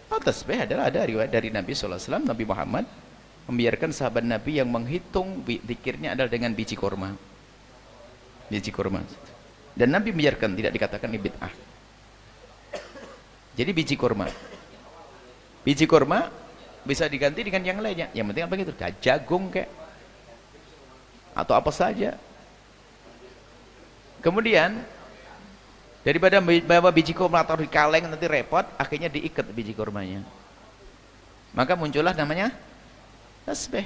Oh, tasbih adalah ada riwayat dari Nabi SAW, Nabi Muhammad membiarkan sahabat Nabi yang menghitung zikirnya adalah dengan biji kurma. Biji kurma. Dan Nabi membiarkan, tidak dikatakan ini bid'ah. Jadi biji kurma. Biji kurma bisa diganti dengan yang lainnya. Yang penting apa gitu? Jagung kayak atau apa saja. Kemudian daripada bawa biji kurma atau di kaleng nanti repot, akhirnya diikat biji kurmanya. Maka muncullah namanya tasbih.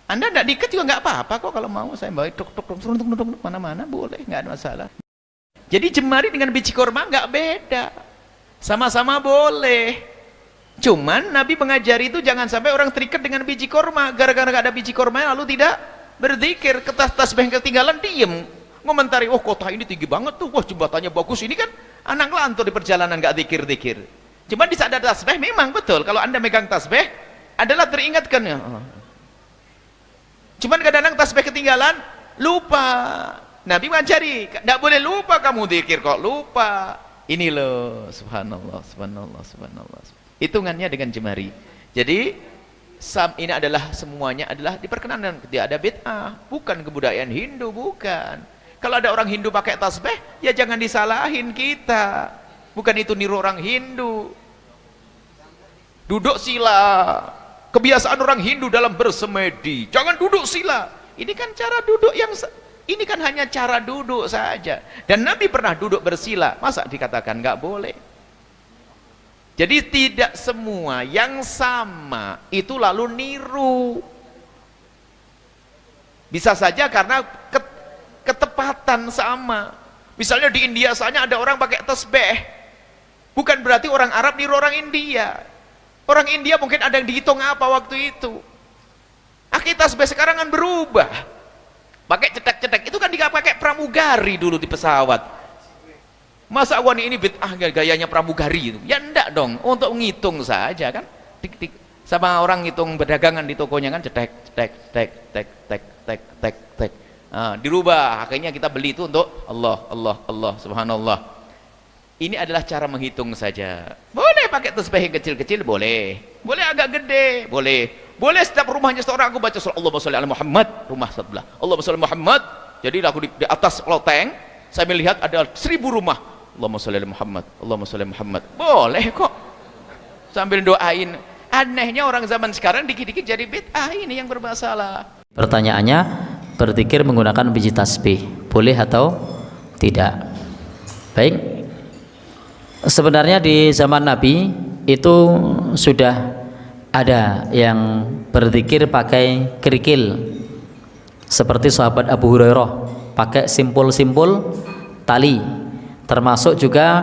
Anda tidak diikat juga nggak apa-apa kok, kalau mau saya bawa tuk mana-mana boleh, nggak ada masalah. Jadi jemari dengan biji kurma nggak beda, sama-sama boleh. Cuman Nabi mengajari itu jangan sampai orang terikat dengan biji kurma, gara-gara nggak ada biji kurma lalu tidak berzikir. Kertas tasbih ketinggalan, diem ngomentari, oh kota ini tinggi banget tuh, wah jembatannya bagus, ini kan anak lantur di perjalanan nggak zikir-zikir. Cuma di saat ada tasbih memang betul, kalau Anda megang tasbih adalah teringatkan ya. Cuman kadang-kadang tasbih ketinggalan, lupa. Nabi mengajari, tidak boleh lupa kamu zikir kok, lupa. Ini loh, subhanallah, subhanallah, subhanallah. Hitungannya dengan jemari. Jadi ini adalah semuanya adalah diperkenankan, tidak ada bid'ah, bukan kebudayaan Hindu, bukan. Kalau ada orang Hindu pakai tasbih, ya jangan disalahin kita. Bukan itu niru orang Hindu. Duduk sila. Kebiasaan orang Hindu dalam bersemedi. Jangan duduk sila. Ini kan cara duduk yang... Ini kan hanya cara duduk saja. Dan Nabi pernah duduk bersila. Masa dikatakan nggak boleh? Jadi tidak semua yang sama itu lalu niru. Bisa saja karena ketepatan sama. Misalnya di India saja ada orang pakai tasbih, bukan berarti orang Arab niru orang India. Orang India mungkin ada yang dihitung apa waktu itu. Akhirnya tasbih sekarang kan berubah, pakai cetek-cetek. Itu kan dipakai pramugari dulu di pesawat. Masa wani ini bid'ah gayanya pramugari itu? Ya enggak dong, untuk ngitung saja kan. Tik-tik. Sama orang ngitung berdagangan di tokonya kan, cetek, cetek, tek, tek, tek, tek, tek, tek. Dirubah, akhirnya kita beli itu untuk Allah, Allah, Allah, subhanallah. Ini adalah cara menghitung saja. Boleh pakai tasbih yang kecil-kecil, boleh. Boleh agak gede, boleh. Boleh setiap rumahnya seorang aku baca Allahumma sholli ala Muhammad, rumah sebelah. Allahumma sholli Muhammad. Jadi aku di atas loteng, saya melihat ada 1000 rumah. Allahumma sholli ala Muhammad, Allahumma sholli Muhammad. Boleh kok. Sambil doain. Anehnya orang zaman sekarang dikit-dikit jadi bid'ah, ini yang bermasalah. Pertanyaannya, berzikir menggunakan biji tasbih boleh atau tidak? Baik, sebenarnya di zaman Nabi itu sudah ada yang berzikir pakai kerikil, seperti sahabat Abu Hurairah pakai simpul-simpul tali. Termasuk juga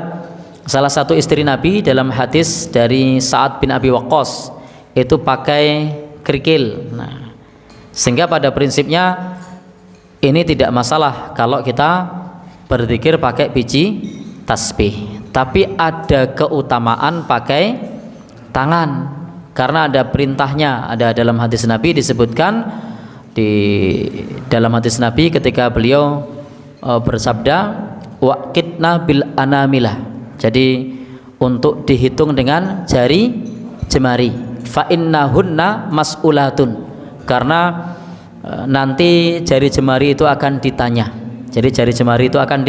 salah satu istri Nabi dalam hadis dari Sa'ad bin Abi Waqqas itu pakai kerikil. Nah, sehingga pada prinsipnya ini tidak masalah kalau kita berzikir pakai biji tasbih. Tapi ada keutamaan pakai tangan, karena ada perintahnya. Ada dalam hadis Nabi disebutkan, di dalam hadis Nabi ketika beliau bersabda, waqitna bil anamilah. Jadi untuk dihitung dengan jari jemari. Fa innahunna mas'ulatun. Karena nanti jari jemari itu akan ditanya. Jadi jari jemari itu akan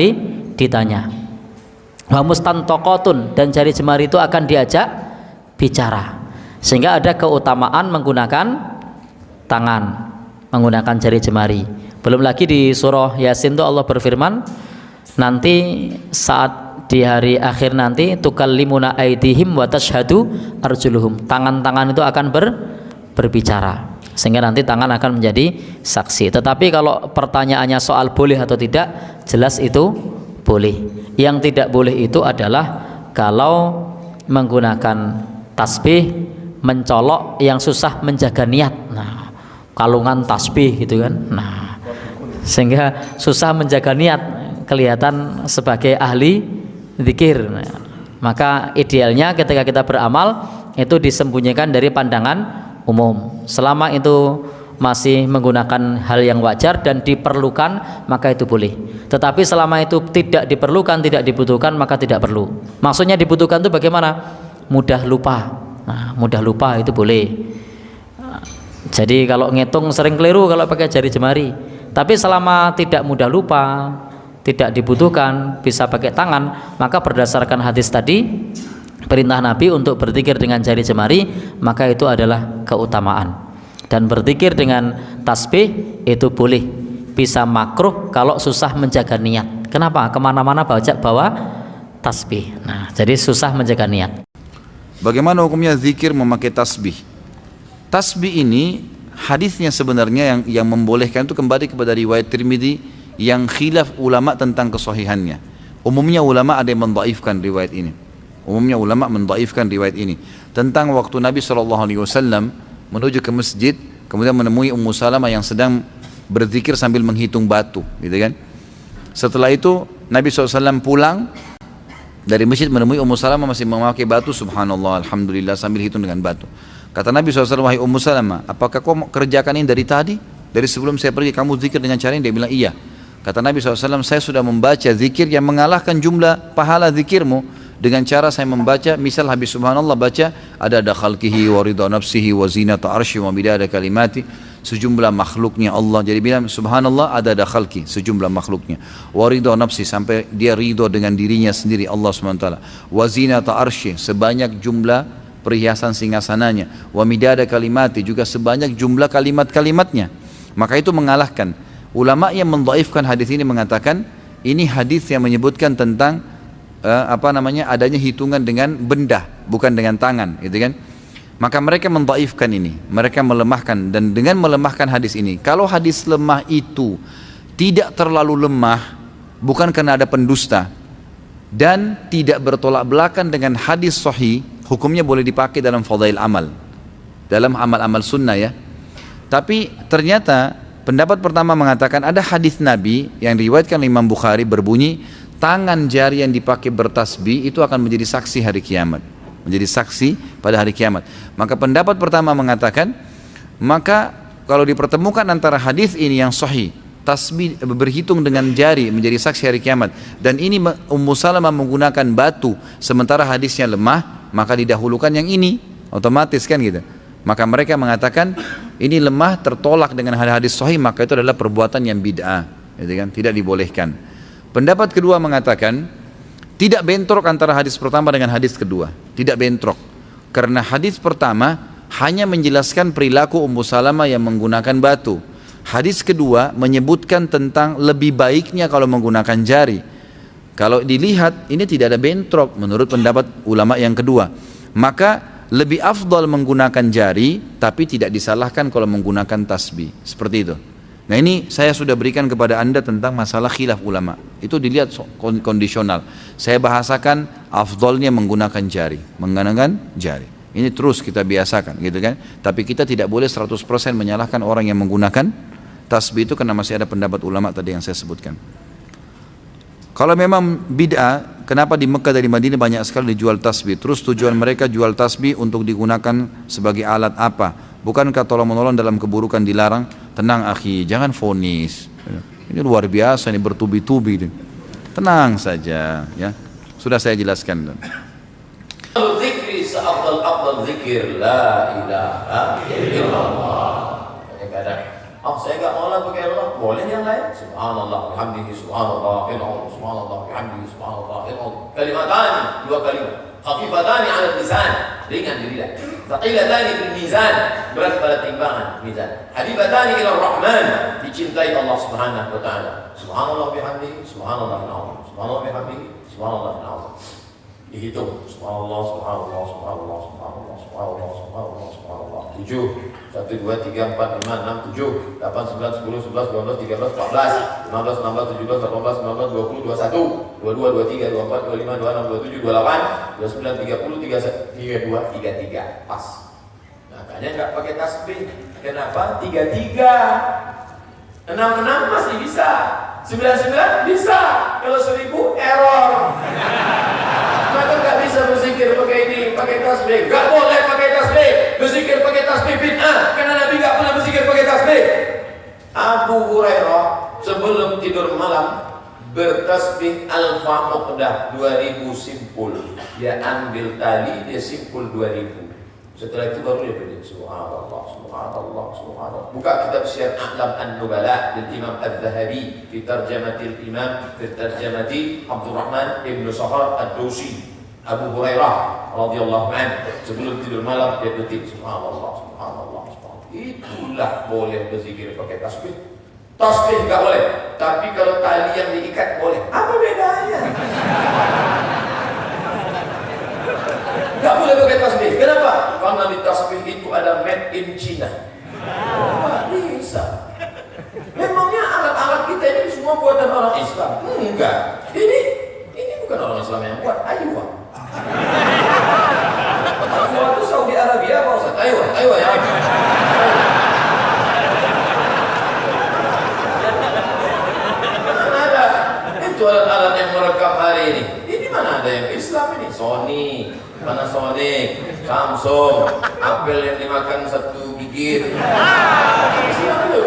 ditanya. Wa mustantaqatun, dan jari jemari itu akan diajak bicara. Sehingga ada keutamaan menggunakan tangan, menggunakan jari jemari. Belum lagi di surah Yasin itu Allah berfirman, nanti saat di hari akhir nanti tukallimuna aydihim wa tashhadu arjuluhum, tangan-tangan itu akan berbicara, sehingga nanti tangan akan menjadi saksi. Tetapi kalau pertanyaannya soal boleh atau tidak, jelas itu boleh. Yang tidak boleh itu adalah kalau menggunakan tasbih mencolok yang susah menjaga niat. Nah, kalungan tasbih gitu kan. Nah, sehingga susah menjaga niat, kelihatan sebagai ahli zikir. Nah, maka idealnya ketika kita beramal itu disembunyikan dari pandangan umum. Selama itu masih menggunakan hal yang wajar dan diperlukan, maka itu boleh. Tetapi selama itu tidak diperlukan, tidak dibutuhkan, maka tidak perlu. Maksudnya dibutuhkan itu bagaimana? Mudah lupa. Nah, mudah lupa itu boleh. Jadi kalau ngitung sering keliru kalau pakai jari jemari. Tapi selama tidak mudah lupa, tidak dibutuhkan, bisa pakai tangan, maka berdasarkan hadis tadi, perintah Nabi untuk berzikir dengan jari jemari, maka itu adalah keutamaan. Dan berzikir dengan tasbih itu boleh, bisa makruh kalau susah menjaga niat. Kenapa? Kemana-mana bawa tasbih. Nah, jadi susah menjaga niat. Bagaimana hukumnya zikir memakai tasbih? Tasbih ini hadisnya sebenarnya yang membolehkan itu kembali kepada riwayat Tirmidzi yang khilaf ulama tentang kesahihannya. Umumnya ulama ada yang mendhaifkan riwayat ini. Tentang waktu Nabi SAW menuju ke masjid, kemudian menemui Ummu Salamah yang sedang berzikir sambil menghitung batu, gitu kan? Setelah itu Nabi SAW pulang dari masjid menemui Ummu Salamah masih memakai batu, subhanallah, alhamdulillah, sambil hitung dengan batu. Kata Nabi SAW, wahai Ummu Salamah, apakah kau kerjakan ini dari tadi? Dari sebelum saya pergi kamu zikir dengan cara ini? Dia bilang iya. Kata Nabi SAW, saya sudah membaca zikir yang mengalahkan jumlah pahala zikirmu dengan cara saya membaca, misal habis subhanallah baca ada khalqihi wa ridha nafsihi wa zinata arsy wa midada kalimati, sejumlah makhluknya Allah. Jadi bilang subhanallah ada khalqi, sejumlah makhluknya, wa ridha nafsi, sampai dia ridho dengan dirinya sendiri Allah SWT, wa zinata arsy, sebanyak jumlah perhiasan singgasananya, wa midada kalimati, juga sebanyak jumlah kalimat-kalimatnya. Maka itu mengalahkan. Ulama yang mendhaifkan hadis ini mengatakan ini hadis yang menyebutkan tentang adanya hitungan dengan benda, bukan dengan tangan, gitu kan? Maka mereka mendhaifkan ini, mereka melemahkan, dan dengan melemahkan hadis ini, kalau hadis lemah itu tidak terlalu lemah, bukan karena ada pendusta, dan tidak bertolak belakang dengan hadis sahih, hukumnya boleh dipakai dalam fadail amal, dalam amal-amal sunnah ya. Tapi ternyata pendapat pertama mengatakan ada hadis Nabi yang diriwayatkan Imam Bukhari berbunyi, tangan jari yang dipakai bertasbih itu akan menjadi saksi hari kiamat, menjadi saksi pada hari kiamat. Maka pendapat pertama mengatakan, maka kalau dipertemukan antara hadis ini yang sahih, tasbih berhitung dengan jari menjadi saksi hari kiamat, dan ini Ummu Salamah menggunakan batu sementara hadisnya lemah, maka didahulukan yang ini, otomatis kan gitu. Maka mereka mengatakan ini lemah tertolak dengan hadis sahih, maka itu adalah perbuatan yang bid'ah, gitu kan? Tidak dibolehkan. Pendapat kedua mengatakan tidak bentrok antara hadis pertama dengan hadis kedua, tidak bentrok, karena hadis pertama hanya menjelaskan perilaku Ummu Salamah yang menggunakan batu. Hadis kedua menyebutkan tentang lebih baiknya kalau menggunakan jari. Kalau dilihat ini tidak ada bentrok menurut pendapat ulama yang kedua, maka lebih afdal menggunakan jari, tapi tidak disalahkan kalau menggunakan tasbih, seperti itu. Nah ini saya sudah berikan kepada anda tentang masalah khilaf ulama. Itu dilihat kondisional. Saya bahasakan afdalnya menggunakan jari, Ini terus kita biasakan, gitu kan. Tapi kita tidak boleh 100% menyalahkan orang yang menggunakan tasbih itu, karena masih ada pendapat ulama tadi yang saya sebutkan. Kalau memang bid'ah, kenapa di Mekah dari Madinah banyak sekali dijual tasbih? Terus tujuan mereka jual tasbih untuk digunakan sebagai alat apa? Bukankah tolong-menolong dalam keburukan dilarang? Tenang akhi, jangan vonis. Ini luar biasa, ini bertubi-tubi. Tenang saja, ya. Sudah saya jelaskan. Zikri seafdal zikir la ilaha illallah. Kadang-kadang, saya enggak mau lah pakai Allah, boleh yang lain. Subhanallah, bihamdihi, subhanallah, subhanallah, bihamdihi, subhanallah, kalimatan, dua kalimat. Khafifatani 'ala lisan, ringan di lidah. Thaqilatani fil mizan, berat pada timbangan mizan. Habibatani ila Rahman, dicintai Allah Subhanahu wa taala. Subhanallah bihamdihi, subhanallah al-azim. Subhanallah bihamdihi, subhanallah al-azim. Dihitung subhanallah, subhanallah, subhanallah, subhanallah, subhanallah, subhanallah, subhanallah. 7 1 2 3 4 5 6 7 8 9 10 11 12 13 14 15 16 17 18 19 20 21 22 23 24 25 26 27 28 29 30 31 32 33 pas. Makanya enggak pakai tasbih. Kenapa? 33 66 masih bisa, 99 bisa, kalau 1000 error. Maka nggak bisa berzikir pakai ini, pakai tasbih. Nggak boleh pakai tasbih. Berzikir pakai tasbih bid'ah, karena Nabi nggak pernah berzikir pakai tasbih. Abu Hurairah sebelum tidur malam bertasbih alfa uqdah 2000 simpul. Dia ambil tali, dia simpul 2000. Setelah itu baru dia berdiri. Subhanallah, subhanallah, subhanallah. Buka kitab Syiar A'lam An-Nubala dari Imam Al-Zahabi fi tarjamatil Imam fi tarjamati Abdurrahman ibn Sahar Ad-Dawsi Abu Hurairah radhiyallahu anhu. Sebelum tidur malam dia berdiri. Subhanallah, subhanallah, subhanallah. Itulah boleh berzikir pakai tasbih. Tasbih enggak boleh, tapi kalau tali yang diikat boleh. Apa bedanya? Enggak boleh pakai tasbih. Kenapa? Karena di tasbih itu ada made in China. Enggak bisa. Memangnya alat-alat kita ini semua buatan orang Islam? Enggak. Ini bukan orang Islam yang buat. Aywa. Aywa itu Saudi Arabia, Pak Ustaz. Aywa ya. Itu alat-alat yang merekam hari ini. Ini mana ada yang Islam ini? Sony, Panasonic, Samsung, apel yang dimakan satu gigit. Islam itu.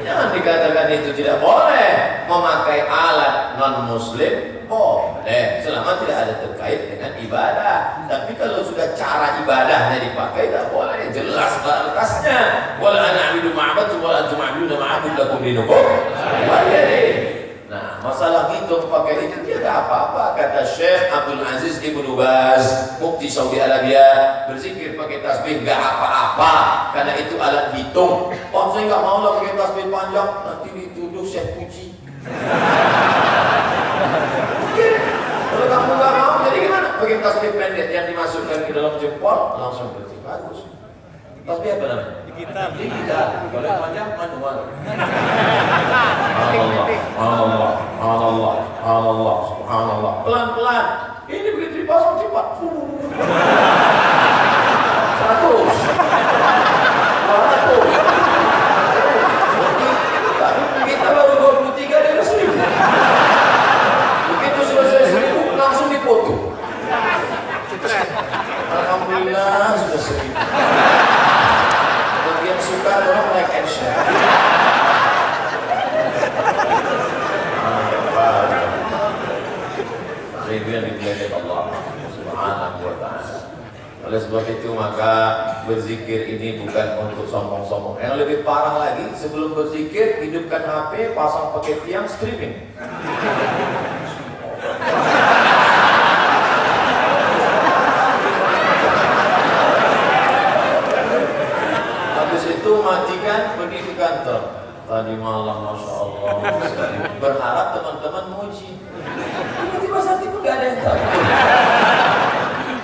Jangan dikatakan itu tidak boleh memakai alat non-muslim. Boleh, selama tidak ada terkait dengan ibadah. Tapi kalau sudah cara ibadahnya dipakai, tidak boleh. Jelas batasnya. Wala ana a'budu ma'bad wala antum a'buduna ma'bud lakum dinukum. Nah, masalah hitung pakai itu tidak apa-apa. Kata Syekh Abdul Aziz Ibnu Baz, mufti Saudi Arabia, berzikir pakai tasbih nggak apa-apa, karena itu alat hitung. Oh, saya nggak mau lah pakai tasbih panjang, nanti dituduh Syekh Puji. Oke, kalau kamu nggak mau, jadi gimana? Pakai tasbih pendek yang dimasukkan ke dalam jempol, langsung berzikir bagus. Tasbih apa namanya? Digital. Kalau yang panjang manual. Allah, Allah, Allah, subhanallah. Pelan-pelan. Ini begitu dipasang cepat. 100. 200. Kita baru 23 dia udah 1000. Begitu selesai 1000 langsung dipoto. Alhamdulillah sudah 1000. Yang suka orang like and share. Itu yang dipilih Allah Subhanahu wa ta'ala. Oleh sebab itu maka berzikir ini bukan untuk sombong-sombong. Yang lebih parah lagi, sebelum berzikir hidupkan HP, pasang pakai tiang, streaming. Habis itu matikan, pergi ke kantor. Tadi malam Masya Allah berharap teman-teman muji. Tiba-tiba saat itu nggak ada yang tahu.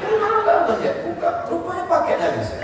Dari mana kantor ya? Buka, rupanya paket habis.